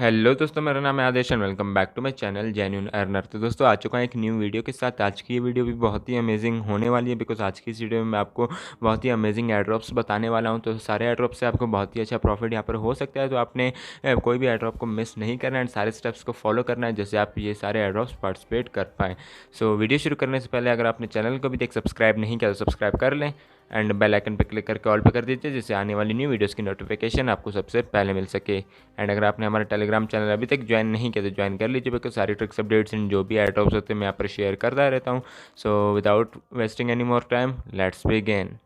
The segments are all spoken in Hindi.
हेलो दोस्तों, मेरा नाम है Adesh and welcome back to my channel genuine earner. तो दोस्तों आ चुका है एक न्यू वीडियो के साथ। आज की ये वीडियो भी बहुत ही अमेजिंग होने वाली है बिकॉज आज की इस वीडियो में मैं आपको बहुत ही अमेजिंग एयरड्रॉप्स बताने वाला हूं। तो सारे एयरड्रॉप से आपको बहुत ही अच्छा प्रॉफिट यहाँ पर हो सकता है। तो आपने कोई भी एयरड्रॉप को मिस नहीं करना है एंड सारे स्टेप्स को फॉलो करना है जिससे आप ये सारे एयरड्रॉप्स पार्टिसिपेट कर पाएँ। सो वीडियो शुरू करने से पहले अगर आपने चैनल को भी देख सब्सक्राइब नहीं किया तो सब्सक्राइब कर लें एंड बेल आइकन पर क्लिक करके ऑल पे कर दीजिए जिससे आने वाली न्यू वीडियोस की नोटिफिकेशन आपको सबसे पहले मिल सके। एंड अगर आपने हमारा टेलीग्राम चैनल अभी तक ज्वाइन नहीं किया तो ज्वाइन कर लीजिए बिकॉज सारी ट्रिक्स अपडेट्स एंड जो भी एयरड्रॉप्स होते हैं मैं यहाँ पर शेयर करता रहता हूँ। So without wasting any more time let's begin.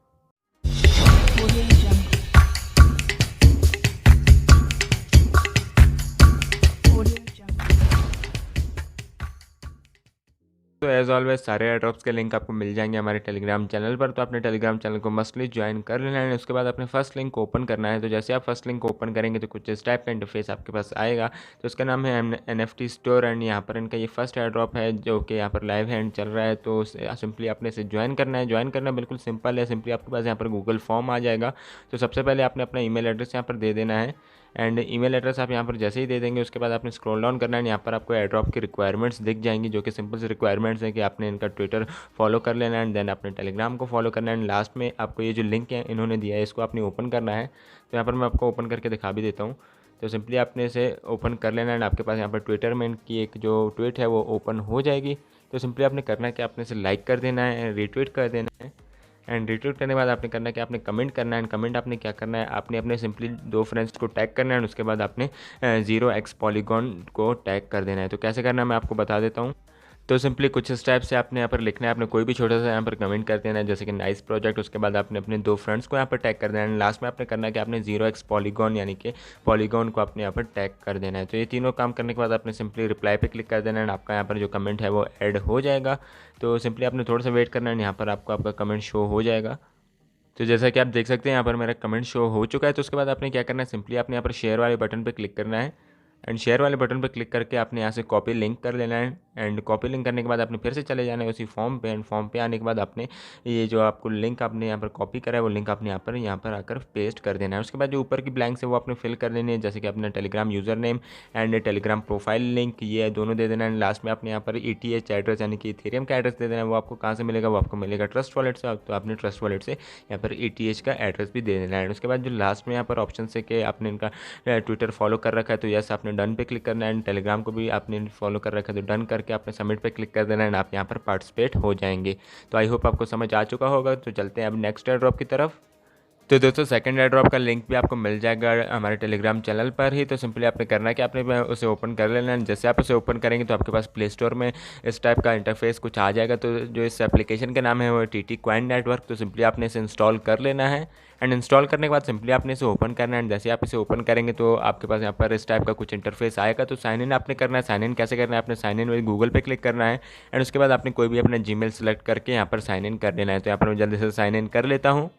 तो एज़ ऑलवेज सारे एयरड्रॉप्स के लिंक आपको मिल जाएंगे हमारे टेलीग्राम चैनल पर। तो आपने टेलीग्राम चैनल को मस्टली ज्वाइन कर लेना है। उसके बाद आपने फर्स्ट लिंक ओपन करना है। तो जैसे आप फर्स्ट लिंक ओपन करेंगे तो कुछ इस टाइप का इंटरफेस आपके पास आएगा। तो उसका नाम है NFT स्टोर एंड यहाँ पर इनका ये फर्स्ट एयरड्रॉप है जो कि यहाँ पर लाइव हैंड चल रहा है। तो सिंपली आपने इसे ज्वाइन करना है। ज्वाइन करना बिल्कुल सिंपल है। सिंपली आपके पास यहाँ पर गूगल फॉर्म आ जाएगा। तो सबसे पहले आपने अपना ईमेल एड्रेस यहाँ पर दे देना है एंड ईमेल एड्रेस आप यहाँ पर जैसे ही दे देंगे उसके बाद आपने स्क्रॉल डाउन करना है। यहाँ पर आपको एयरड्रॉप की रिक्वायरमेंट्स दिख जाएंगी जो कि सिंपल सी रिक्वायरमेंट्स है कि आपने इनका ट्विटर फॉलो कर लेना है एंड देन आपने टेलीग्राम को फॉलो करना है एंड लास्ट में आपको ये जो लिंक है इन्होंने दिया है इसको आपने ओपन करना है। तो यहाँ पर मैं आपको ओपन करके दिखा भी देता हूँ। तो सिंपली आपने इसे ओपन कर लेना है एंड आपके पास यहाँ पर ट्विटर में इनकी एक जो ट्वीट है वो ओपन हो जाएगी। तो सिंपली आपने करना है कि आपने इसे लाइक कर देना है, रीट्वीट कर देना है एंड रिट्वीट करने के बाद आपने करना है कि आपने कमेंट करना है एंड कमेंट आपने क्या करना है, आपने अपने सिंपली 2 फ्रेंड्स को टैग करना है एंड उसके बाद आपने 0x पॉलीगॉन को टैग कर देना है। तो कैसे करना है मैं आपको बता देता हूँ। तो सिंपली कुछ स्टेप से आपने यहाँ पर लिखना है। आपने कोई भी छोटा सा यहाँ पर कमेंट कर देना है जैसे कि नाइस प्रोजेक्ट। उसके बाद आपने अपने 2 फ्रेंड्स को यहाँ पर टैग कर देना है। लास्ट में आपने करना है कि आपने 0x पॉलीगॉन यानी कि पॉलीगॉन को आपने यहाँ पर टैग कर देना है। तो ये तीनों काम करने के बाद आपने सिंपली रिप्लाई पे क्लिक कर देना है एंड आपका यहाँ पर जो कमेंट है वो ऐड हो जाएगा। तो सिंपली आपने थोड़ा सा वेट करना है, यहाँ पर आपको आपका कमेंट शो हो जाएगा। तो जैसा कि आप देख सकते हैं यहाँ पर मेरा कमेंट शो हो चुका है। तो उसके बाद आपने क्या करना है, सिंपली आपने यहाँ पर शेयर वाले बटन पर क्लिक करना है एंड शेयर वाले बटन पर क्लिक करके आपने यहाँ से कॉपी लिंक कर लेना है एंड कॉपी लिंक करने के बाद आपने फिर से चले जाना है उसी फॉर्म पे एंड फॉर्म पे आने के बाद आपने ये जो आपको लिंक आपने यहाँ पर कॉपी करा है वो लिंक आपने यहाँ पर आकर पेस्ट कर देना है। उसके बाद जो ऊपर की ब्लैंक्स है वो आपने फिल कर देनी है जैसे कि अपना Telegram user name and Telegram profile link ये दोनों दे देना है। एंड लास्ट में आपने यहाँ पर ETH एड्रेस यानी कि इथेरियम का एड्रेस दे देना है। वो आपको कहाँ से मिलेगा, वो आपको मिलेगा ट्रस्ट वॉलेट से। तो आपने ट्रस्ट वॉलेट से यहाँ पर ETH का एड्रेस भी दे देना है। उसके बाद जो लास्ट में यहाँ पर ऑप्शन से कि आपने इनका ट्विटर फॉलो कर रखा है तो यस आपने डन पे क्लिक करना है एंड टेलीग्राम को भी आपने फॉलो कर रखा है तो डन करके आपने सबमिट पे क्लिक कर देना एंड आप यहाँ पर पार्टिसिपेट हो जाएंगे। तो आई होप आपको समझ आ चुका होगा। तो चलते हैं अब नेक्स्ट एयर ड्रॉप की तरफ। तो दोस्तों सेकंड एयर ड्रॉप का लिंक भी आपको मिल जाएगा हमारे टेलीग्राम चैनल पर ही। तो सिंपली आपने करना है कि आपने उसे ओपन कर लेना है। जैसे आप उसे ओपन करेंगे तो आपके पास प्ले स्टोर में इस टाइप का इंटरफेस कुछ आ जाएगा। तो जो इस एप्लीकेशन का नाम है वो TT Coin नेटवर्क। तो सिंपली आपने इसे इंस्टॉल कर लेना है एंड इंस्टॉल करने के बाद सिंपली आपने इसे ओपन करना है एंड जैसे आप इसे ओपन करेंगे तो आपके पास यहाँ पर इस टाइप का कुछ इंटरफेस आएगा। तो साइन इन आपने करना है। साइन इन कैसे करना है, आपने साइन इन विद गूगल पे क्लिक करना है एंड उसके बाद आपने कोई भी अपना जीमेल सेलेक्ट करके यहाँ पर साइन इन कर लेना है। तो यहाँ पर मैं जल्दी से साइन इन कर लेता हूँ।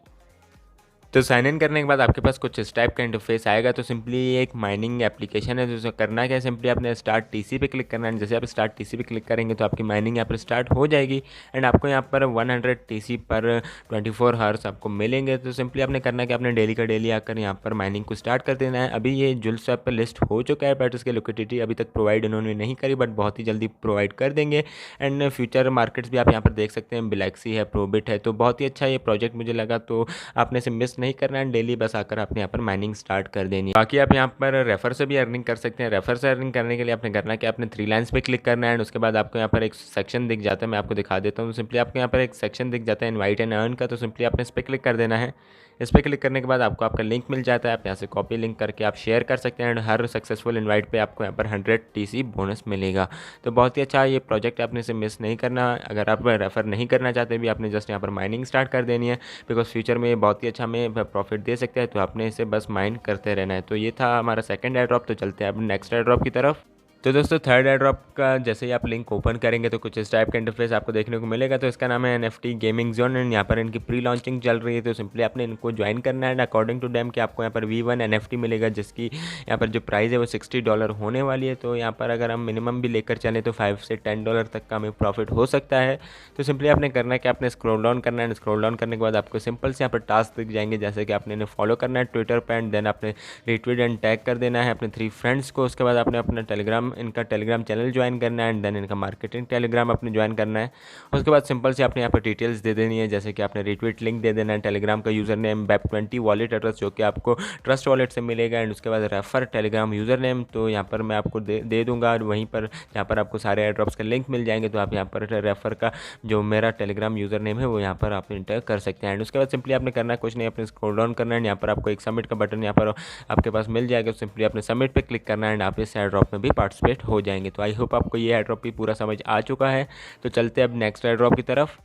तो साइन इन करने के बाद आपके पास कुछ इस टाइप का इंटरफेस आएगा। तो सिंपली ये एक माइनिंग एप्लीकेशन है। तो करना क्या है, सिंपली आपने स्टार्ट TC पे क्लिक करना है। जैसे आप स्टार्ट TC पे क्लिक करेंगे तो आपकी माइनिंग यहाँ पर स्टार्ट हो जाएगी एंड आपको यहाँ पर 100 TC पर 24 हावर्स आपको मिलेंगे। तो सिंपली आपने करना है कि आपने डेली का डेली आकर यहाँ पर माइनिंग को स्टार्ट कर देना है। अभी ये जुल स्वैप पर लिस्ट हो चुका है बट इसकी लिक्विडिटी अभी तक प्रोवाइड इन्होंने नहीं करी बट बहुत ही जल्दी प्रोवाइड कर देंगे। एंड फ्यूचर मार्केट्स भी आप यहाँ पर देख सकते हैं, बिलेक्सी है, प्रोबिट है। तो बहुत ही अच्छा ये प्रोजेक्ट मुझे लगा। तो आपने इसे मिस नहीं करना है, डेली बस आकर आपने यहाँ पर माइनिंग स्टार्ट कर देनी है। बाकी आप यहाँ पर रेफर से भी अर्निंग कर सकते हैं। रेफर से अर्निंग करने के लिए आपने करना है कि आपने 3 लाइन्स पे क्लिक करना है एंड उसके बाद आपको यहाँ पर एक सेक्शन दिख जाता है। मैं आपको दिखा देता हूँ। तो सिंपली आपको यहाँ पर एक सेक्शन दिख जाता है इनवाइट एंड अर्न का। तो सिंपली आपने इस पर क्लिक कर देना है। इस पर क्लिक करने के बाद आपको आपका लिंक मिल जाता है। आप यहाँ से कॉपी लिंक करके आप शेयर कर सकते हैं एंड हर सक्सेसफुल इनवाइट पे आपको यहाँ पर 100 TC बोनस मिलेगा। तो बहुत ही अच्छा ये प्रोजेक्ट है, आपने इसे मिस नहीं करना। अगर आप रेफ़र नहीं करना चाहते भी आपने जस्ट यहाँ पर माइनिंग स्टार्ट कर देनी है बिकॉज फ्यूचर में ये बहुत ही अच्छा हमें प्रॉफिट दे सकता है। तो आपने इसे बस माइन करते रहना है। तो ये था हमारा सेकंड एयर ड्रॉप। तो चलते हैं अब नेक्स्ट एयर ड्रॉप की तरफ। तो दोस्तों थर्ड एयर ड्रॉप का जैसे ही आप लिंक ओपन करेंगे तो कुछ इस टाइप का इंटरफेस आपको देखने को मिलेगा। तो इसका नाम है NFT गेमिंग जोन एंड यहाँ पर इनकी प्री लॉन्चिंग चल रही है। तो सिंपली आपने इनको ज्वाइन करना है एंड अकॉर्डिंग टू डैम कि आपको यहाँ पर V1 NFT मिलेगा, जिसकी यहाँ पर जो प्राइस है वो $60 होने वाली है। तो यहाँ पर अगर हम मिनिमम भी लेकर चलें तो $5 से $10 तक का हमें प्रॉफिट हो सकता है। तो सिंपली आपने करना है कि आपने स्क्रॉल डाउन करना है एंड स्क्रॉल डाउन करने के बाद आपको सिंपल से यहाँ पर टास्क दिख जाएंगे, जैसे कि आपने इन्हें फॉलो करना है ट्विटर पर एंड देन आपने रिट्वीट एंड टैग कर देना है अपने 3 फ्रेंड्स को। उसके बाद आपने अपना इनका टेलीग्राम चैनल ज्वाइन करना है एंड देन इनका मार्केटिंग टेलीग्राम अपने ज्वाइन करना है। उसके बाद सिंपल से आपने यहाँ पर डिटेल्स दे देनी है, जैसे कि आपने रिट्वीट लिंक दे देना है, टेलीग्राम का user name BEP20 wallet address जो कि आपको ट्रस्ट वॉलेट से मिलेगा एंड उसके बाद रेफर टेलीग्राम यूज़र नेम तो यहाँ पर मैं आपको दे दूँगा और वहीं पर जहाँ पर आपको सारे एयरड्रॉप्स का लिंक मिल जाएंगे। तो आप यहाँ पर रेफर का जो मेरा टेलीग्राम यूज़र नेम है वो यहाँ पर आप इंटर कर सकते हैं एंड उसके बाद सिंपली आपने करना है कुछ नहीं, अपने स्क्रॉल डाउन करना है। यहाँ पर आपको एक सबमिट का बटन यहाँ पर आपके पास मिल जाएगा। सिंपली अपने सबमिट पे क्लिक करना है एंड आप इस एयरड्रॉप में भी पार्टिसिपेट हो जाएंगे। तो आई होप आपको ये एयरड्रॉप भी पूरा समझ आ चुका है। तो चलते हैं अब नेक्स्ट एयरड्रॉप की तरफ।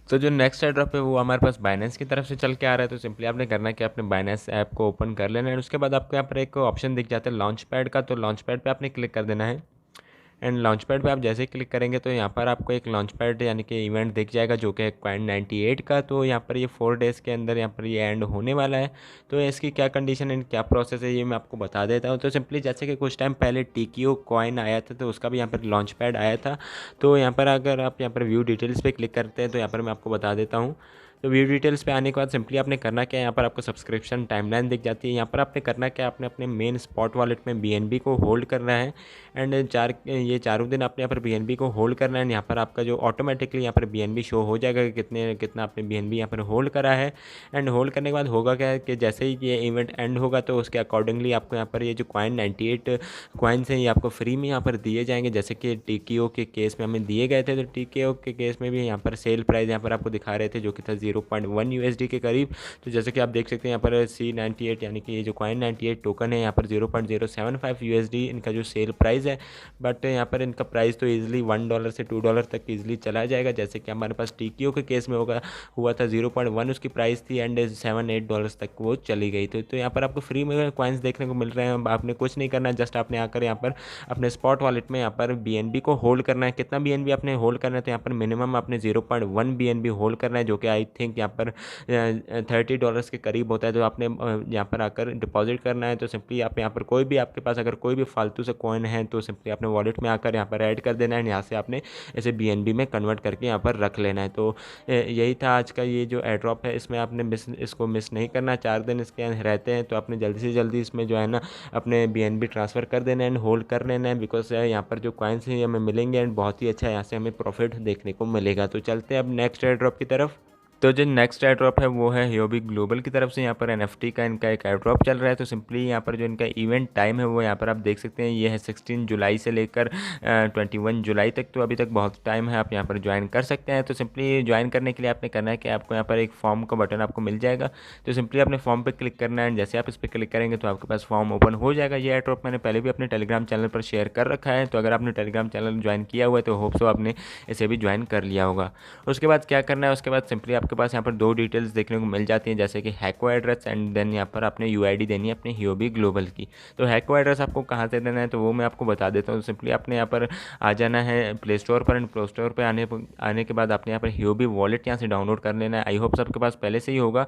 तो जो नेक्स्ट एयरड्रॉप है वो हमारे पास बाइनेंस की तरफ से चल के आ रहा है। तो सिंपली आपने करना है कि आपने बाइनेंस ऐप को ओपन कर लेना है। उसके बाद आपको यहाँ पर एक ऑप्शन दिख जाता है लॉन्च पैड का। तो लॉन्च पैड पर आपने क्लिक कर देना है एंड लॉन्च पैड पर आप जैसे ही क्लिक करेंगे तो यहाँ पर आपको एक लॉन्च पैड यानी कि इवेंट दिख जाएगा जो कि है Coin98 का। तो यहाँ पर ये 4 डेज़ के अंदर यहाँ पर ये एंड होने वाला है। तो इसकी क्या कंडीशन एंड क्या प्रोसेस है ये मैं आपको बता देता हूँ। तो सिंपली जैसे कि कुछ टाइम पहले TKO कॉइन आया था तो उसका भी यहाँ पर लॉन्च पैड आया था। तो यहाँ पर अगर आप यहाँ पर व्यू डिटेल्स पे क्लिक करते हैं तो यहाँ पर मैं आपको बता देता हूँ। तो व्यू डिटेल्स पे आने के बाद सिंपली आपने करना क्या है, यहाँ पर आपको सब्सक्रिप्शन टाइमलाइन दिख जाती है। यहाँ पर आपने करना क्या, आपने अपने मेन स्पॉट वॉलेट में BNB को होल्ड करना है एंड ये चारों दिन आपने यहाँ पर BNB को होल्ड करना है। यहाँ पर आपका जो ऑटोमेटिकली यहाँ पर BNB शो हो जाएगा कि कितना आपने BNB यहाँ पर होल्ड करा है एंड होल्ड करने के बाद होगा क्या है कि जैसे ही ये इवेंट एंड होगा तो उसके अकॉर्डिंगली आपको यहाँ पर ये जो Coin98 कॉइन्स हैं ये आपको फ्री में यहाँ पर दिए जाएंगे, जैसे कि TKO के केस में हमें दिए गए थे। तो TKO के केस में भी यहाँ पर सेल प्राइस यहाँ पर आपको दिखा रहे थे जो कि था 0.1 USD के करीब। तो जैसे कि आप देख सकते हैं यहाँ पर C98 यानी कि ये जो Coin98 टोकन है यहाँ पर 0.075 USD इनका जो सेल प्राइस है। बट यहाँ पर इनका प्राइस तो ईजिली $1 से $2 तक ईजिली चला जाएगा, जैसे कि हमारे पास TKO के केस में हुआ था 0.1 उसकी प्राइस थी एंड $7-8 तक वो चली गई। तो यहाँ पर आपको फ्री में कॉइन्स देखने को मिल रहे हैं। आपने कुछ नहीं करना है, जस्ट आपने आकर यहाँ पर अपने स्पॉट वॉलेट में यहाँ पर BNB को होल्ड करना है। कितना BNB आपने होल्ड करना है, तो यहाँ पर मिनिमम आपने 0.1 BNB होल्ड करना है जो कि आई थिंक यहाँ पर $30 के करीब होता है। तो आपने यहाँ पर आकर डिपॉजिट करना है। तो सिंपली आप यहाँ पर कोई भी आपके पास अगर कोई भी फालतू से कॉइन है तो सिंपली अपने वॉलेट में आकर यहाँ पर ऐड कर देना है। यहाँ से आपने इसे BNB में कन्वर्ट करके यहाँ पर रख लेना है। तो यही था आज का ये जो एयर ड्रॉप है, इसमें आपने इसको मिस नहीं करना। 4 दिन इसके रहते हैं तो आपने जल्दी से जल्दी इसमें जो है ना अपने BNB ट्रांसफ़र कर देना है एंड होल्ड कर लेना है, बिकॉज यहाँ पर जो कॉइन्स हैं हमें मिलेंगे एंड बहुत ही अच्छा यहाँ से हमें प्रॉफिट देखने को मिलेगा। तो चलते हैं अब नेक्स्ट एयर ड्रॉप की तरफ। तो जो नेक्स्ट एयर ड्रॉप है वो है Huobi ग्लोबल की तरफ से। यहाँ पर NFT का इनका एक एयर ड्रॉप चल रहा है। तो सिंपली यहाँ पर जो इनका इवेंट टाइम है वो यहाँ पर आप देख सकते हैं, ये है 16 जुलाई से लेकर 21 जुलाई तक। तो अभी तक बहुत टाइम है, आप यहाँ पर ज्वाइन कर सकते हैं। तो सिंपली ज्वाइन करने के लिए आपने करना है कि आपको यहाँ पर एक फॉर्म का बटन आपको मिल जाएगा। तो सिंपली अपने फॉर्म पर क्लिक करना है, जैसे आप इस पर क्लिक करेंगे तो आपके पास फॉर्म ओपन हो जाएगा। ये एयर ड्रॉप मैंने पहले भी अपने टेलीग्राम चैनल पर शेयर कर रखा है। तो अगर आपने टेलीग्राम चैनल ज्वाइन किया हुआ है तो होप सो आपने इसे भी ज्वाइन कर लिया होगा। उसके बाद क्या करना है, उसके बाद सिंपली आपके पास यहाँ पर 2 डिटेल्स देखने को मिल जाती हैं, जैसे कि हैको एड्रेस एंड देन यहाँ पर आपने UID देनी है अपने Huobi ग्लोबल की। तो हैको एड्रेस आपको कहाँ से देना है तो वो मैं आपको बता देता हूँ। सिंपली आपने यहाँ पर आ जाना है प्ले स्टोर पर एंड प्ले स्टोर पर आने के बाद आपने यहाँ पर Huobi वॉलेट यहाँ से डाउनलोड कर लेना है। आई होप सबके पास पहले से ही होगा।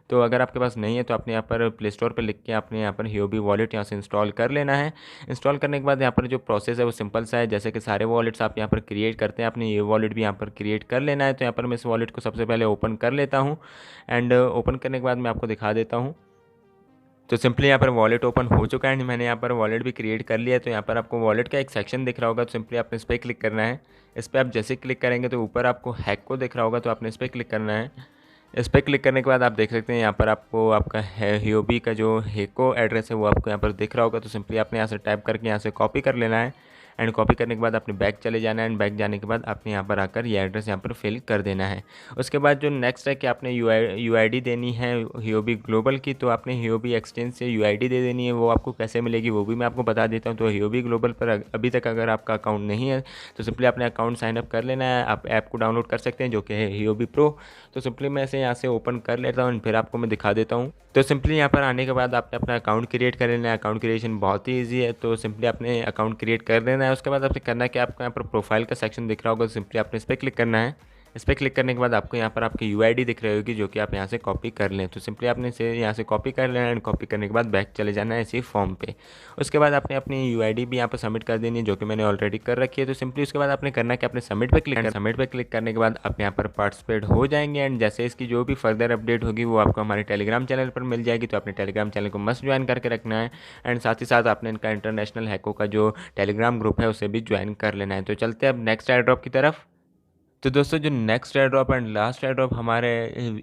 तो अगर आपके पास नहीं है तो आपने यहाँ पर प्ले स्टोर पर लिख के आपने यहाँ पर Huobi वॉलेट यहाँ से इंस्टॉल कर लेना है। इंस्टॉल करने के बाद यहाँ पर जो प्रोसेस है वो सिंपल सा है, जैसे कि सारे वॉलेट्स आप यहाँ पर क्रिएट करते हैं, आपने ये वॉलेट भी यहाँ पर क्रिएट कर लेना है। तो यहाँ पर मैं इस वॉलेट को सबसे पहले ओपन कर लेता हूँ एंड ओपन करने के बाद मैं आपको दिखा देता हूँ। तो सिंपली यहाँ पर वॉलेट ओपन हो चुका है एंड मैंने यहाँ पर वॉलेट भी क्रिएट कर लिया है। तो यहाँ पर आपको वॉलेट का एक सेक्शन दिख रहा होगा, तो सिंपली आपने इस पर क्लिक करना है। इस पर आप जैसे क्लिक करेंगे तो ऊपर आपको हैक को दिख रहा होगा, तो आपने इस पर क्लिक करना है। इस पर क्लिक करने के बाद आप देख सकते हैं यहाँ पर आपको आपका Huobi का जो हैको एड्रेस है वो आपको यहाँ पर दिख रहा होगा। तो सिंपली आपने यहाँ से टाइप करके यहाँ से कॉपी कर लेना है एंड कॉपी करने के बाद आपने बैक चले जाना है एंड बैक जाने के बाद आपने यहाँ पर आकर ये एड्रेस यहाँ पर फिल कर देना है। उसके बाद जो नेक्स्ट है कि आपने UID देनी है Huobi ग्लोबल की। तो आपने Huobi एक्सचेंज से UID दे देनी है। वो आपको कैसे मिलेगी वो भी मैं आपको बता देता हूँ। तो Huobi ग्लोबल पर अभी तक अगर आपका अकाउंट नहीं है तो सिंपली अपने अकाउंट साइन अप कर लेना है। आप ऐप को डाउनलोड कर सकते हैं जो कि है Huobi Pro। तो सिंपली मैं इसे यहाँ से ओपन कर लेता हूँ फिर आपको मैं दिखा देता हूँ। तो सिंपली यहाँ पर आने के बाद आपने अपना अकाउंट क्रिएट कर लेना है। अकाउंट क्रिएशन बहुत ही ईजी है। तो सिंपली अपने अकाउंट क्रिएट कर देना देना है। उसके बाद आपने करना है कि आपको यहाँ पर प्रोफाइल का सेक्शन दिख रहा होगा, सिंपली आपने इस पर क्लिक करना है। इस पर क्लिक करने के बाद आपको यहाँ पर आपकी यूआईडी दिख रही होगी, जो कि आप यहाँ से कॉपी कर लें। तो सिंपली आपने इसे यहाँ से कॉपी कर लेना है एंड कॉपी करने के बाद बैक चले जाना है इसी फॉर्म पे। उसके बाद आपने अपनी यूआईडी भी यहाँ पर सबमिट कर देनी है, जो कि मैंने ऑलरेडी कर रखी है। तो सिंपली उसके बाद आपने करना है कि आपने सबमिट पे क्लिक करना, सबमिट पे क्लिक करने के बाद आप यहाँ पर पार्टिसिपेट हो जाएंगे एंड जैसे इसकी जो भी फर्दर अपडेट होगी वो आपको हमारे टेलीग्राम चैनल पर मिल जाएगी। तो अपने टेलीग्राम चैनल को मस्ट ज्वाइन करके रखना है एंड साथ ही साथ आपने इनका इंटरनेशनल हैको का जो टेलीग्राम ग्रुप है उसे भी ज्वाइन कर लेना है। तो चलते हैं अब नेक्स्ट एयर ड्रॉप की तरफ। तो दोस्तों जो next air drop and last air drop हमारे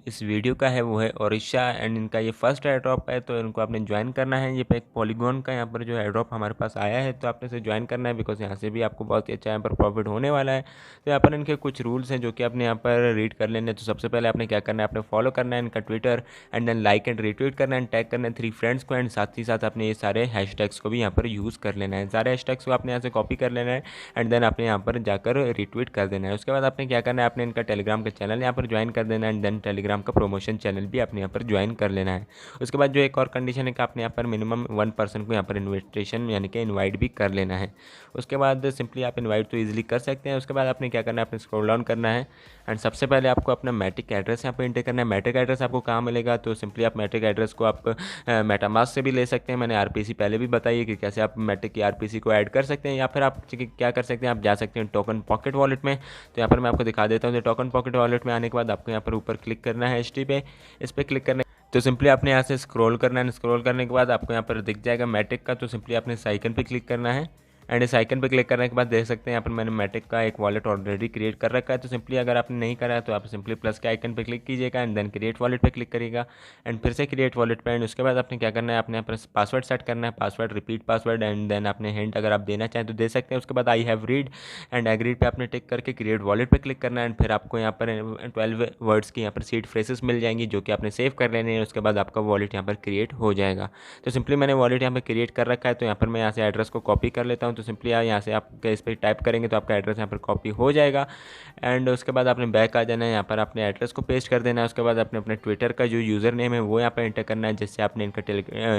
इस वीडियो का है वो है ओडिशा एंड इनका ये फर्स्ट एयर ड्रॉप है। तो इनको आपने ज्वाइन करना है। ये पे एक पॉलीगॉन का यहाँ पर जो एयर ड्रॉप हमारे पास आया है, तो आपने इसे ज्वाइन करना है बिकॉज यहाँ से भी आपको बहुत ही अच्छा यहाँ पर प्रॉफिट होने वाला है। तो यहाँ पर इनके कुछ रूल्स हैं जो कि आपने यहाँ पर रीड कर लेने। तो सबसे पहले आपने क्या करना है, आपने फॉलो करना है इनका Twitter and then like and retweet करना है एंड टैग करना है 3 फ्रेंड्स को एंड साथ ही साथ आपने ये सारे हैशटैग्स को भी यहाँ पर यूज़ कर लेना है। सारे हैशटैग्स को आपने यहाँ से कॉपी कर लेना है एंड देन आपने यहाँ पर जाकर रीट्वीट कर देना है। उसके बाद आपने क्या करना है, आपने इनका टेलीग्राम का चैनल यहाँ पर ज्वाइन कर देना है एंड देन टेलीग्राम का प्रमोशन चैनल भी आपने यहाँ पर ज्वाइन कर लेना है। उसके बाद जो एक और कंडीशन है कि आपने यहाँ पर मिनिमम 1 पर्सन को यहाँ पर इन्विटेशन यानी कि इनवाइट भी कर लेना है। उसके बाद सिंपली आप इनवाइट तो ईजिली कर सकते हैं। उसके बाद आपने क्या करना है, आपने स्क्रॉल डाउन करना है एंड सबसे पहले आपको अपना मैट्रिक एड्रेस यहाँ पर एंटर करना है। मैट्रिक एड्रेस आपको कहाँ मिलेगा, तो सिंपली आप मैट्रिक एड्रेस को आप मेटामास्क से भी ले सकते हैं। मैंने आरपीसी पहले भी बताई कि कैसे आप मैट्रिक की आरपीसी को ऐड कर सकते हैं, या फिर आप क्या कर सकते हैं, आप जा सकते हैं टोकन पॉकेट वॉलेट में। तो यहाँ पर मैं आपको दिखा देता हूँ। तो टोकन पॉकेट वॉलेट में आने के बाद आपको यहाँ पर ऊपर क्लिक करना है HT पे। इस पर क्लिक करने तो सिंपली आपने यहाँ से स्क्रॉल करना है। स्क्रॉल करने के बाद आपको यहाँ पर दिख जाएगा मैट्रिक का। तो सिंपली आपने इस आइकन पे क्लिक करना है एंड इस आइकन पे क्लिक करने के बाद देख सकते हैं यहाँ पर मैंने मैट्रिक का एक वॉलेट ऑलरेडी क्रिएट कर रखा है। तो सिंपली अगर आपने नहीं करा है तो आप सिंपली प्लस के आइकन पे क्लिक कीजिएगा एंड देन क्रिएट वॉलेट पे क्लिक करिएगा एंड फिर से क्रिएट वॉलेट पे। एंड उसके बाद आपने क्या करना है, आपने यहाँ पर पासवर्ड सेट करना है, password repeat password and then आपने हिंट अगर आप देना चाहें तो दे सकते हैं। उसके बाद I have read and agreed पे आपने टिक करके क्रिएट वॉलेट पे क्लिक करना है एंड फिर आपको यहाँ पर 12 वर्ड्स की यहाँ पर सीड फ्रेसेस मिल जाएंगी जो कि आपने सेव कर लेने हैं। उसके बाद आपका वॉलेट यहाँ पर क्रिएट हो जाएगा। तो सिंपली मैंने वॉलेट यहाँ पर क्रिएट कर रखा है। तो यहाँ पर मैं यहाँ से एड्रेस को कॉपी कर लेता हूँ। तो सिंपली यहाँ से आप इस पर टाइप करेंगे तो आपका एड्रेस यहाँ पर कॉपी हो जाएगा एंड उसके बाद आपने बैक आ जाना है। यहाँ पर अपने एड्रेस को पेस्ट कर देना है। उसके बाद आपने अपने ट्विटर का जो यूज़र नेम है वो यहाँ पर एंटर करना है, जिससे आपने इनका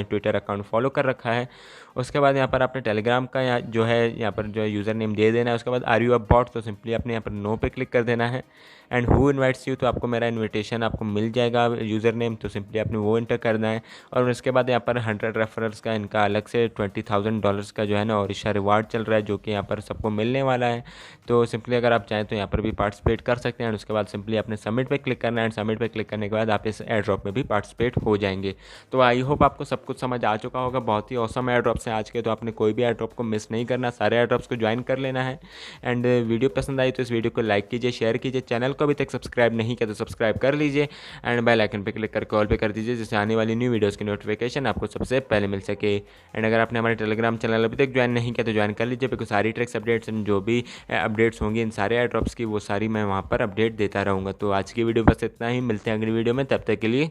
ट्विटर अकाउंट फॉलो कर रखा है। उसके बाद यहाँ पर आपने टेलीग्राम का जो है यहाँ पर जो यूज़र नेम दे देना है। उसके बाद आर यू अ बॉट, तो सिंपली आपने यहाँ पर नो पे क्लिक कर देना है एंड हु इन्वाइट्स यू, तो आपको मेरा इन्विटेशन आपको मिल जाएगा यूज़र नेम। तो सिंपली आपने वो एंटर करना है और उसके बाद यहाँ पर 100 रेफरल्स का इनका अलग से $20,000 का जो है ना ओडिशा रिवार्ड चल रहा है, जो कि यहाँ पर सबको मिलने वाला है। तो सिंपली अगर आप चाहें तो यहाँ पर भी पार्टिसिपेट कर सकते हैं एंड उसके बाद सिंपली आपने सबमिट पे क्लिक करना है एंड सबमिट पे क्लिक करने के बाद आप इस एयर ड्रॉप में भी पार्टिसिपेट हो जाएंगे। तो आई होप आपको सब कुछ समझ आ चुका होगा। बहुत ही औसम एयर ड्रॉप्स हैं आज के, तो आपने कोई भी एयर ड्रॉप को मिस नहीं करना, सारे एयर ड्रॉप्स को ज्वाइन कर लेना है। एंड वीडियो पसंद आई तो इस वीडियो को लाइक कीजिए, शेयर कीजिए, चैनल को अभी तक सब्सक्राइब नहीं किया तो सब्सक्राइब कर लीजिए एंड बेल आइकन पे क्लिक करके ऑल पे कर दीजिए, जिससे आने वाली न्यू वीडियोस की नोटिफिकेशन आपको सबसे पहले मिल सके। एंड अगर आपने हमारे टेलीग्राम चैनल अभी तक ज्वाइन नहीं किया तो ज्वाइन कर लीजिए, बिकॉज सारी ट्रिक्स अपडेट्स एंड जो भी अपडेट्स होंगी इन सारे एयर ड्रॉप्स की वो सारी मैं वहाँ पर अपडेट देता रहूँगा। तो आज की वीडियो बस इतना ही, मिलते हैं अगली वीडियो में, तब तक के लिए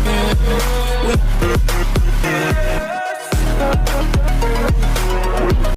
We'll be right back.